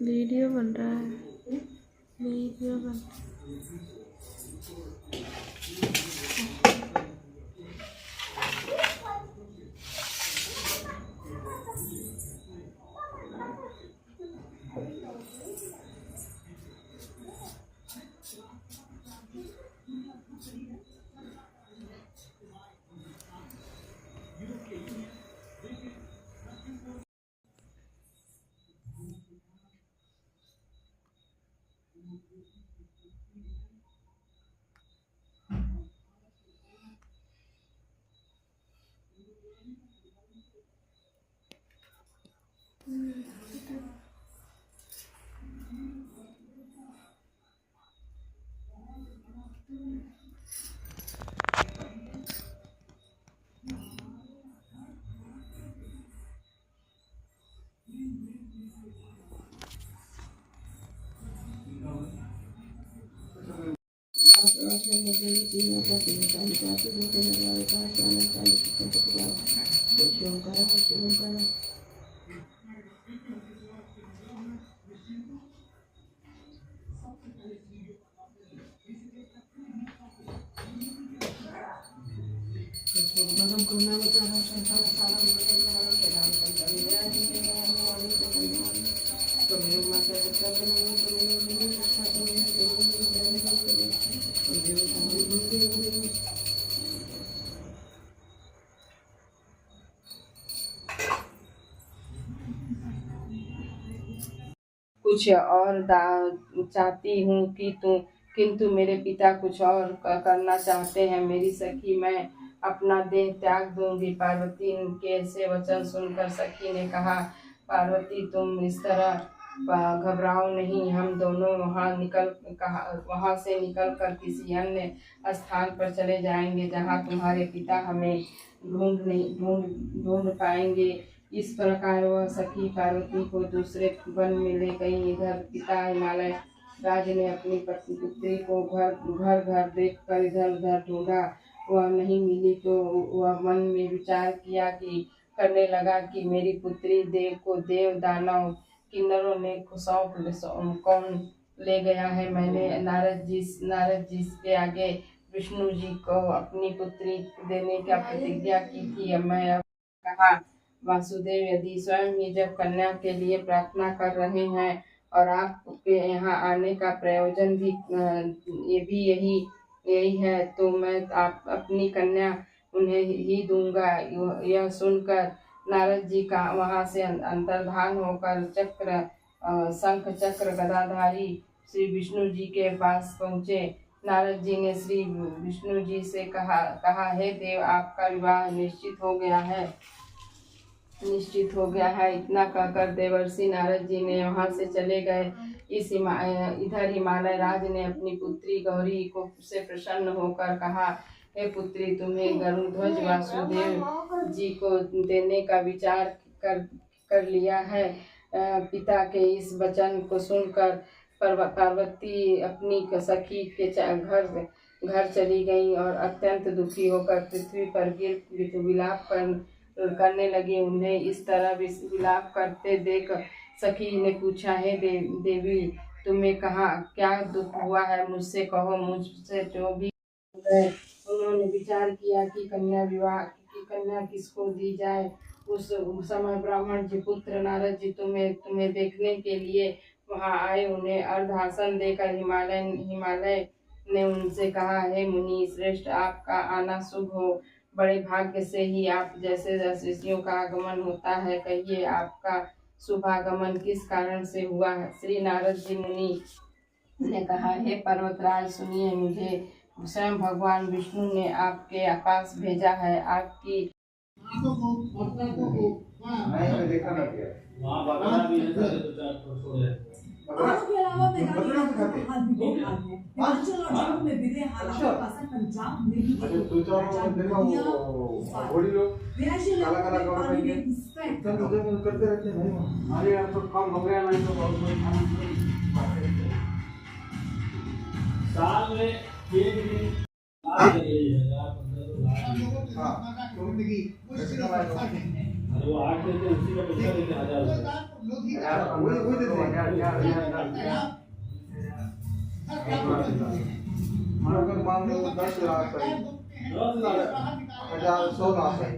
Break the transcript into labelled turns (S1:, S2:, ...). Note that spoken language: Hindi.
S1: वीडियो बन रहा है, वीडियो बन रहा है।
S2: कुछ और चाहती हूँ किंतु मेरे पिता कुछ और करना चाहते हैं। मेरी सखी, मैं अपना देह त्याग दूंगी। पार्वती के ऐसे वचन सुनकर सखी ने कहा, पार्वती तुम इस तरह घबराओ नहीं। हम दोनों वहाँ से निकल कर किसी अन्य स्थान पर चले जाएंगे जहाँ तुम्हारे पिता हमें ढूंढ पाएंगे। इस प्रकार वह सखी पार्वती को दूसरे वन में ले गई। इधर पिता हिमालय राज ने अपनी पुत्री को घर घर देख कर इधर उधर ढूंढा, वह नहीं मिली तो वह मन में विचार करने लगा कि मेरी पुत्री देव दानव किन्नरों ने कौन ले गया है। मैंने नारद जी के आगे विष्णु जी को अपनी पुत्री देने का प्रतिज्ञा की थी। मैं कहा, वासुदेव यदि स्वयं ही जब कन्या के लिए प्रार्थना कर रहे हैं और आपके यहाँ आने का प्रयोजन भी यही है, तो मैं आप अपनी कन्या उन्हें ही दूंगा। यह सुनकर नारद जी का वहाँ से अंतर्धान होकर शंख चक्र गदाधारी श्री विष्णु जी के पास पहुँचे। नारद जी ने श्री विष्णु जी से कहा, हे देव, आपका विवाह निश्चित हो गया है। इतना कहकर देवर्षि नारद जी ने वहाँ से चले गए। इधर हिमालय राज ने अपनी पुत्री गौरी को से प्रसन्न होकर कहा, हे पुत्री, तुम्हें गरुड़ध्वज वासुदेव जी को देने का विचार कर लिया है। पिता के इस वचन को सुनकर पार्वती अपनी सखी के घर चली गई और अत्यंत दुखी होकर पृथ्वी पर गिर विलाप करने लगी। उन्हें इस तरह विलाप करते देख सखी ने पूछा, हे देवी, तुम्हें क्या दुख हुआ है? मुझसे कहो, मुझसे जो भी है। उन्होंने विचार किया कि कन्या किसको दी जाए। उस समय ब्राह्मण जी पुत्र नारद जी तुम्हें देखने के लिए वहां आए। उन्हें अर्धासन देकर हिमालय ने उनसे कहा, हे मुनि श्रेष्ठ, आपका आना शुभ हो। बड़े भाग्य से ही आप जैसे ऋषियों का आगमन होता है। कहिए, आपका शुभागमन किस कारण से हुआ है? श्री नारद जी मुनि ने कहा, हे पर्वतराज, सुनिए, मुझे स्वयं भगवान विष्णु ने आपके पास भेजा है। आपकी
S3: के अलावा में बिरे हालात का पंजाब नहीं करते रहते हैं भाई। अरे यार, तो कम हो गया, नहीं तो बहुत साल में एक दिन हाँ, अरे वो 8 देते, उसी का पैसा देते 1000 रुपये। वही देते मानो कर मान लो 10 लाख है 1000 100 लाख है